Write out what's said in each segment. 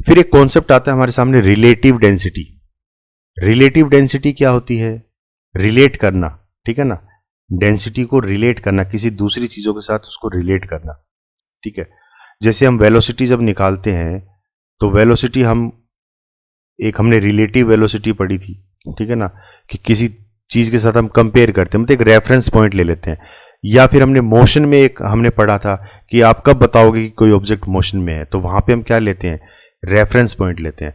फिर एक कॉन्सेप्ट आता है हमारे सामने, रिलेटिव डेंसिटी। रिलेटिव डेंसिटी क्या होती है? रिलेट करना, ठीक है ना, डेंसिटी को रिलेट करना, किसी दूसरी चीजों के साथ उसको रिलेट करना, ठीक है। जैसे हम वेलोसिटी जब निकालते हैं तो वेलोसिटी हमने रिलेटिव वेलोसिटी पढ़ी थी, ठीक है ना, कि किसी चीज के साथ हम कंपेयर करते हैं, मतलब एक रेफरेंस पॉइंट ले लेते हैं। या फिर हमने मोशन में हमने पढ़ा था कि आप कब बताओगे कि कोई ऑब्जेक्ट मोशन में है, तो वहां पे हम क्या लेते हैं? रेफरेंस पॉइंट लेते हैं।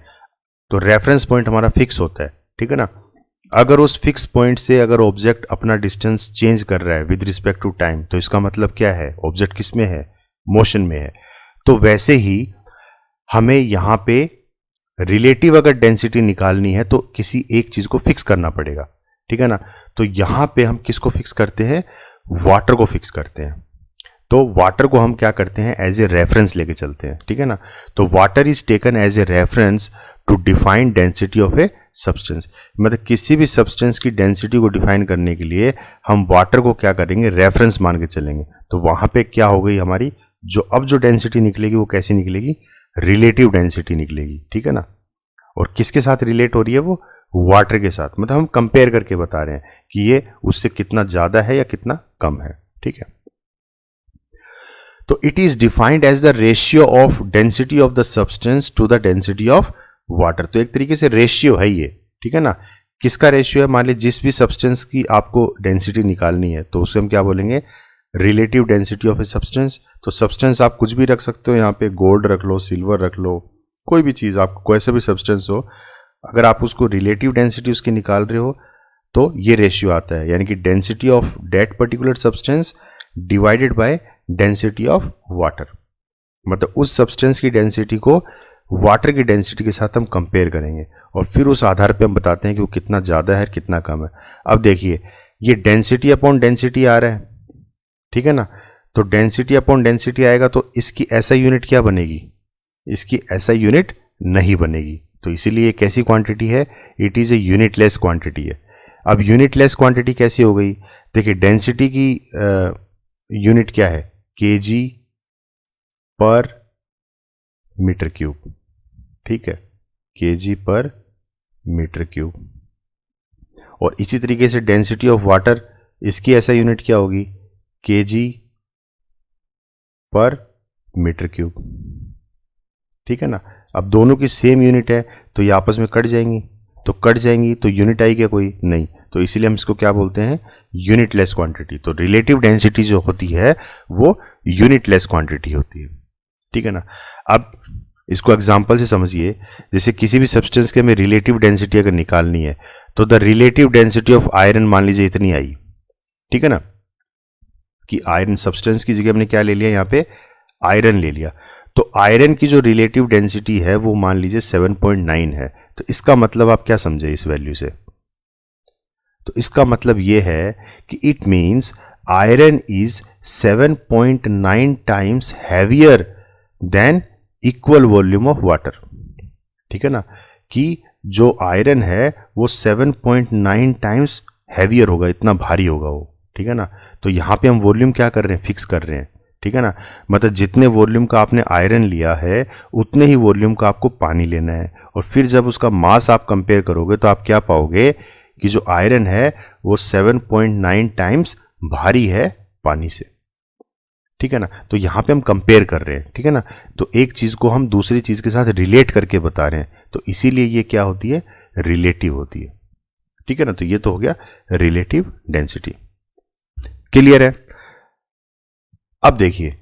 तो रेफरेंस पॉइंट हमारा फिक्स होता है, ठीक है ना। अगर उस फिक्स पॉइंट से अगर ऑब्जेक्ट अपना डिस्टेंस चेंज कर रहा है विद रिस्पेक्ट टू टाइम, तो इसका मतलब क्या है? ऑब्जेक्ट किस में है? मोशन में है। तो वैसे ही हमें यहां पे रिलेटिव अगर डेंसिटी निकालनी है तो किसी एक चीज को फिक्स करना पड़ेगा, ठीक है ना। तो यहां पे हम किसको फिक्स करते हैं? वाटर को फिक्स करते हैं। तो वाटर को हम क्या करते हैं? एज ए रेफरेंस लेके चलते हैं, ठीक है ना। तो water is taken as a reference to define density of a substance. मतलब किसी भी सब्सटेंस की डेंसिटी को डिफाइन करने के लिए हम वाटर को क्या करेंगे? रेफरेंस मान के चलेंगे। तो वहां पे क्या हो गई हमारी, जो डेंसिटी निकलेगी वो कैसी निकलेगी? रिलेटिव डेंसिटी निकलेगी, ठीक है ना। और किसके साथ रिलेट हो रही है वो? वाटर के साथ। मतलब हम कंपेयर करके बता रहे हैं कि ये उससे कितना ज्यादा है या कितना कम है, ठीक है। तो it is defined as the ratio of density of the substance to the density of water. तो एक तरीके से रेशियो है ये, ठीक है ना। किसका रेशियो है? मान लीजिए जिस भी सब्सटेंस की आपको डेंसिटी निकालनी है तो उसे हम क्या बोलेंगे? Relative density of a substance. तो सब्सटेंस आप कुछ भी रख सकते हो, यहाँ पे गोल्ड रख लो, सिल्वर रख लो, कोई भी चीज, आपको कोई सा भी सब्सटेंस हो, अगर आप उसको रिलेटिव डेंसिटी उसकी निकाल रहे हो तो ये रेशियो आता है, यानी कि density of that particular substance divided by density of water. मतलब उस सब्सटेंस की डेंसिटी को वाटर की डेंसिटी के साथ हम कंपेयर करेंगे और फिर उस आधार पे हम बताते हैं कि वो कितना ज्यादा है कितना कम है। अब देखिए ये डेंसिटी अपॉन डेंसिटी आ रहा है, ठीक है ना। तो डेंसिटी अपॉन डेंसिटी आएगा तो इसकी ऐसा यूनिट क्या बनेगी? इसकी ऐसा यूनिट नहीं बनेगी। तो इसीलिए कैसी क्वांटिटी है? It is a unitless quantity है। अब यूनिटलेस क्वांटिटी कैसी हो गई? देखिए डेंसिटी की यूनिट क्या है? केजी पर मीटर क्यूब, ठीक है, केजी पर मीटर क्यूब। और इसी तरीके से डेंसिटी ऑफ वाटर, इसकी ऐसा यूनिट क्या होगी? केजी पर मीटर क्यूब, ठीक है ना। अब दोनों की सेम यूनिट है तो ये आपस में कट जाएंगी, तो यूनिट आई क्या? कोई नहीं। तो इसीलिए हम इसको क्या बोलते हैं? Unitless quantity. तो रिलेटिव डेंसिटी जो होती है वो यूनिटलेस क्वांटिटी होती है, ठीक है ना। अब इसको एग्जांपल से समझिए। जैसे किसी भी सब्सटेंस के हमें रिलेटिव डेंसिटी अगर निकालनी है तो the relative density of iron मान लीजिए इतनी आई, ठीक है ना, कि आयरन सब्सटेंस की जगह हमने क्या ले लिया? यहाँ पे आयरन ले लिया। तो आयरन की जो रिलेटिव डेंसिटी है वो मान लीजिए 7.9 है। तो इसका मतलब आप क्या समझे इस वैल्यू से? तो इसका मतलब ये है कि it means iron is 7.9 times heavier than equal volume of water, ठीक है ना, कि जो आयरन है वो 7.9 टाइम्स हैवियर होगा, इतना भारी होगा वो, ठीक है ना। तो यहां पे हम वॉल्यूम क्या कर रहे हैं? फिक्स कर रहे हैं, ठीक है ना। मतलब जितने वॉल्यूम का आपने आयरन लिया है उतने ही वॉल्यूम का आपको पानी लेना है। और फिर जब उसका मास आप कंपेयर करोगे तो आप क्या पाओगे? कि जो आयरन है वो 7.9 टाइम्स भारी है पानी से, ठीक है ना। तो यहां पे हम कंपेयर कर रहे हैं, ठीक है ना। तो एक चीज को हम दूसरी चीज के साथ रिलेट करके बता रहे हैं, तो इसीलिए ये क्या होती है? रिलेटिव होती है, ठीक है ना। तो ये तो हो गया रिलेटिव डेंसिटी। क्लियर है? अब देखिए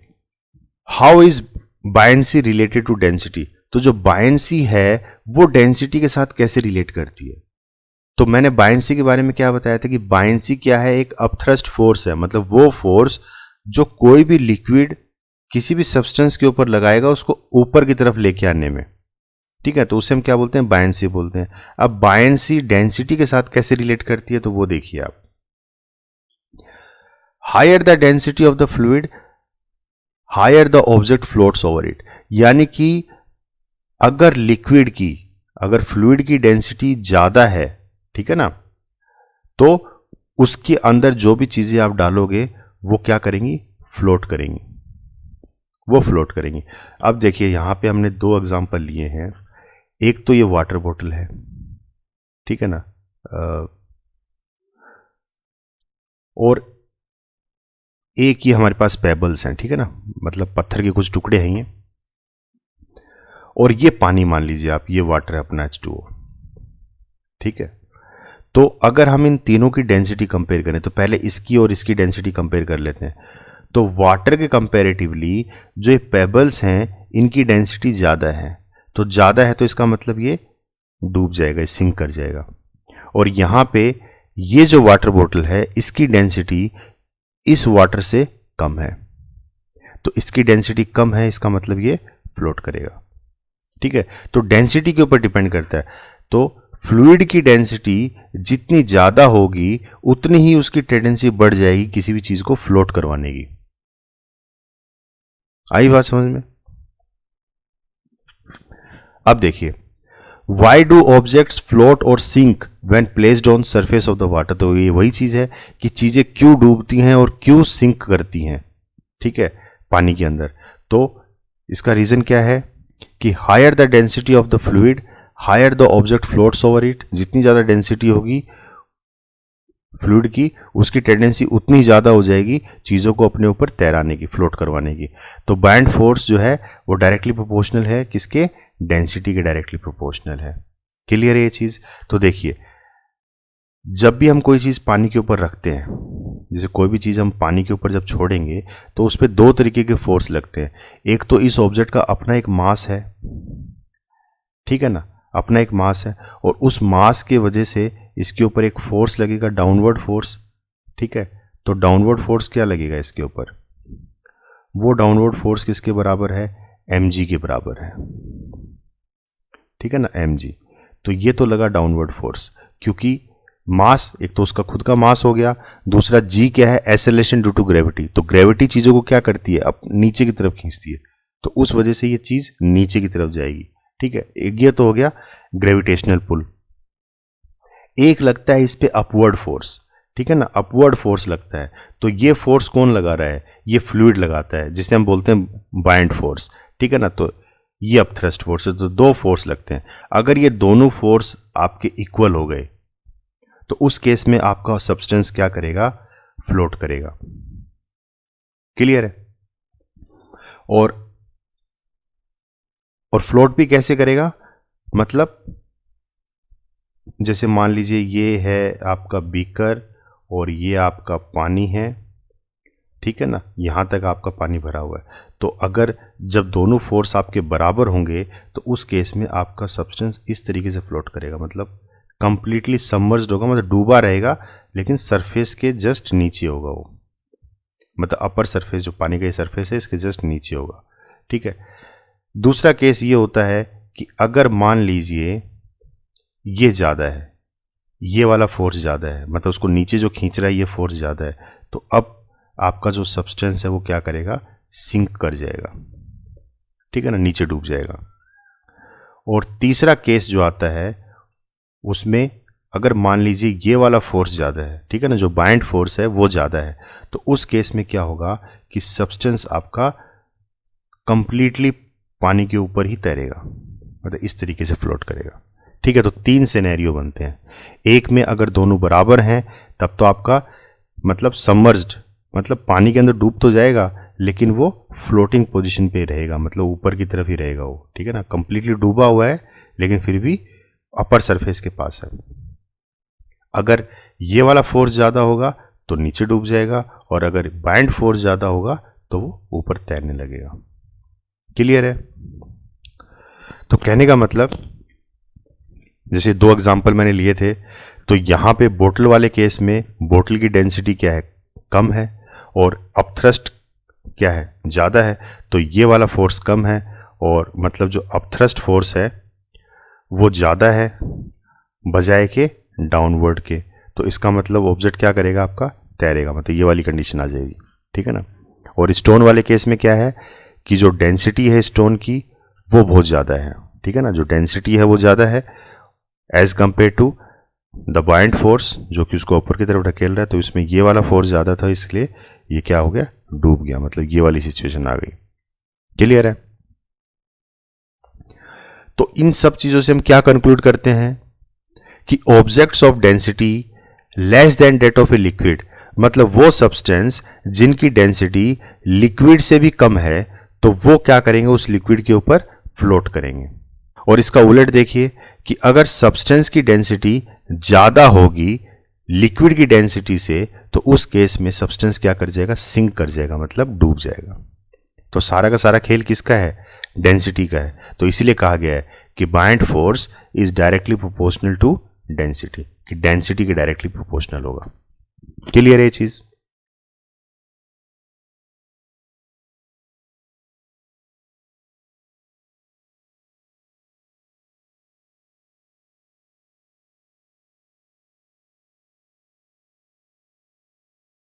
how is buoyancy related to density. तो जो बायंसी है वो डेंसिटी के साथ कैसे रिलेट करती है? तो मैंने बायंसी के बारे में क्या बताया था कि बायंसी क्या है? एक अपथ्रस्ट फोर्स है। मतलब वो फोर्स जो कोई भी लिक्विड किसी भी सब्सटेंस के ऊपर लगाएगा उसको ऊपर की तरफ लेके आने में, ठीक है। तो उसे हम क्या बोलते हैं? बायंसी बोलते हैं। अब बायंसी डेंसिटी के साथ कैसे रिलेट करती है तो वो देखिए आप। Higher the density of the fluid higher the object floats over it. यानी कि अगर फ्लूइड की डेंसिटी ज्यादा है, ठीक है ना, तो उसके अंदर जो भी चीजें आप डालोगे वो क्या करेंगी? फ्लोट करेंगी, वो फ्लोट करेंगी। अब देखिए यहां पे हमने दो एग्जांपल लिए हैं। एक तो ये वाटर बॉटल है, ठीक है ना, और एक ये हमारे पास पेबल्स हैं, ठीक है ना, मतलब पत्थर के कुछ टुकड़े हैं ये, और ये पानी मान लीजिए आप, ये वाटर है अपना H2O, ठीक है। तो अगर हम इन तीनों की डेंसिटी कंपेयर करें तो पहले इसकी और इसकी डेंसिटी कंपेयर कर लेते हैं। तो वाटर के कंपैरेटिवली जो ये पेबल्स हैं इनकी डेंसिटी ज़्यादा है, तो ज़्यादा है तो इसका मतलब ये डूब जाएगा, सिंक कर जाएगा। और यहाँ पे ये जो वाटर बॉटल है इसकी डेंसिटी इस वाटर से कम है, तो इसकी डेंसिटी कम है, इसका मतलब ये फ्लोट करेगा, ठीक है। तो डेंसिटी के ऊपर डिपेंड करता है। तो फ्लूइड की डेंसिटी जितनी ज्यादा होगी उतनी ही उसकी टेंडेंसी बढ़ जाएगी किसी भी चीज को फ्लोट करवाने की। आई बात समझ में? अब देखिए, वाई डू ऑब्जेक्ट्स फ्लोट और sink when placed on surface of the water. तो ये वही चीज है कि चीजें क्यों डूबती हैं और क्यों सिंक करती हैं, ठीक है, पानी के अंदर। तो इसका रीजन क्या है कि higher the density of the fluid higher the object floats over it. जितनी ज्यादा डेंसिटी होगी फ्लूइड की, उसकी टेंडेंसी उतनी ज्यादा हो जाएगी चीजों को अपने ऊपर तैराने की, फ्लोट करवाने की। तो बाइंड फोर्स जो है वो डायरेक्टली प्रोपोर्शनल है किसके? डेंसिटी के डायरेक्टली प्रोपोर्शनल है। क्लियर है ये चीज? तो देखिए, जब भी हम कोई चीज पानी के ऊपर रखते हैं, जैसे कोई भी चीज हम पानी के ऊपर जब छोड़ेंगे तो उस पर दो तरीके के फोर्स लगते हैं। एक तो इस ऑब्जेक्ट का अपना एक मास है, ठीक है ना, अपना एक मास है, और उस मास के वजह से इसके ऊपर एक फोर्स लगेगा, डाउनवर्ड फोर्स, ठीक है। तो डाउनवर्ड फोर्स क्या लगेगा इसके ऊपर? वो डाउनवर्ड फोर्स किसके बराबर है? mg के बराबर है, ठीक है ना, mg। तो ये तो लगा डाउनवर्ड फोर्स, क्योंकि मास एक तो उसका खुद का मास हो गया, दूसरा g क्या है? Acceleration due to gravity. तो ग्रेविटी चीजों को क्या करती है? अब नीचे की तरफ खींचती है, तो उस वजह से ये चीज नीचे की तरफ जाएगी, ठीक है। ये तो हो गया ग्रेविटेशनल पुल। एक लगता है इस पे अपवर्ड फोर्स, ठीक है ना, अपवर्ड फोर्स लगता है। तो ये फोर्स कौन लगा रहा है? ये फ्लूइड लगाता है, जिसे हम बोलते हैं बाइंड फोर्स, ठीक है ना। तो ये अपथ्रस्ट फोर्स है, तो दो फोर्स लगते हैं। अगर ये दोनों फोर्स आपके इक्वल हो गए तो उस केस में आपका सब्सटेंस क्या करेगा? फ्लोट करेगा। क्लियर है? और फ्लोट भी कैसे करेगा? मतलब जैसे मान लीजिए ये है आपका बीकर और ये आपका पानी है, ठीक है ना, यहां तक आपका पानी भरा हुआ है। तो अगर जब दोनों फोर्स आपके बराबर होंगे तो उस केस में आपका सब्सटेंस इस तरीके से फ्लोट करेगा, मतलब कंप्लीटली सबमर्ज्ड होगा, मतलब डूबा रहेगा, लेकिन सरफेस के जस्ट नीचे होगा वो, मतलब अपर सरफेस जो पानी का सरफेस है इसके जस्ट नीचे होगा, ठीक है। दूसरा केस ये होता है कि अगर मान लीजिए ये ज्यादा है, ये वाला फोर्स ज्यादा है, मतलब उसको नीचे जो खींच रहा है ये फोर्स ज्यादा है, तो अब आपका जो सब्सटेंस है वो क्या करेगा? सिंक कर जाएगा, ठीक है ना, नीचे डूब जाएगा। और तीसरा केस जो आता है उसमें अगर मान लीजिए ये वाला फोर्स ज्यादा है, ठीक है ना, जो बाइंड फोर्स है वो ज्यादा है, तो उस केस में क्या होगा कि सब्सटेंस आपका कंप्लीटली पानी के ऊपर ही तैरेगा, मतलब इस तरीके से फ्लोट करेगा, ठीक है। तो तीन सिनेरियो बनते हैं। एक में अगर दोनों बराबर हैं तब तो आपका मतलब सबमर्ज्ड, मतलब पानी के अंदर डूब तो जाएगा लेकिन वो फ्लोटिंग पोजीशन पे रहेगा, मतलब ऊपर की तरफ ही रहेगा वो, ठीक है ना, कंप्लीटली डूबा हुआ है लेकिन फिर भी अपर सरफेस के पास है। अगर ये वाला फोर्स ज्यादा होगा तो नीचे डूब जाएगा, और अगर बाइंड फोर्स ज्यादा होगा तो वो ऊपर तैरने लगेगा। क्लियर है? तो कहने का मतलब, जैसे दो एग्जांपल मैंने लिए थे, तो यहां पे बोतल वाले केस में बोतल की डेंसिटी क्या है? कम है, और अपथ्रस्ट क्या है? ज्यादा है। तो ये वाला फोर्स कम है, और मतलब जो अपथ्रस्ट फोर्स है वो ज्यादा है बजाय के डाउनवर्ड के। तो इसका मतलब ऑब्जेक्ट क्या करेगा? आपका तैरेगा, मतलब ये वाली कंडीशन आ जाएगी, ठीक है ना। और स्टोन वाले केस में क्या है कि जो डेंसिटी है स्टोन की वो बहुत ज्यादा है, ठीक है ना, जो डेंसिटी है वो ज्यादा है as compare to the buoyant force जो कि उसको ऊपर की तरफ ढकेल रहा है। तो इसमें ये वाला फोर्स ज्यादा था, इसलिए ये क्या हो गया? डूब गया, मतलब ये वाली सिचुएशन आ गई। क्लियर है? तो इन सब चीजों से हम क्या कंक्लूड करते हैं कि objects of density less than that of a liquid, मतलब वो सब्सटेंस जिनकी डेंसिटी लिक्विड से भी कम है, तो वो क्या करेंगे, उस लिक्विड के ऊपर फ्लोट करेंगे। और इसका उलट देखिए कि अगर सब्सटेंस की डेंसिटी ज्यादा होगी लिक्विड की डेंसिटी से, तो उस केस में सब्सटेंस क्या कर जाएगा, सिंक कर जाएगा, मतलब डूब जाएगा। तो सारा का सारा खेल किसका है, डेंसिटी का है। तो इसीलिए कहा गया है कि buoyant force is directly proportional to density, कि डेंसिटी के डायरेक्टली प्रोपोर्शनल होगा। क्लियर है ये चीज?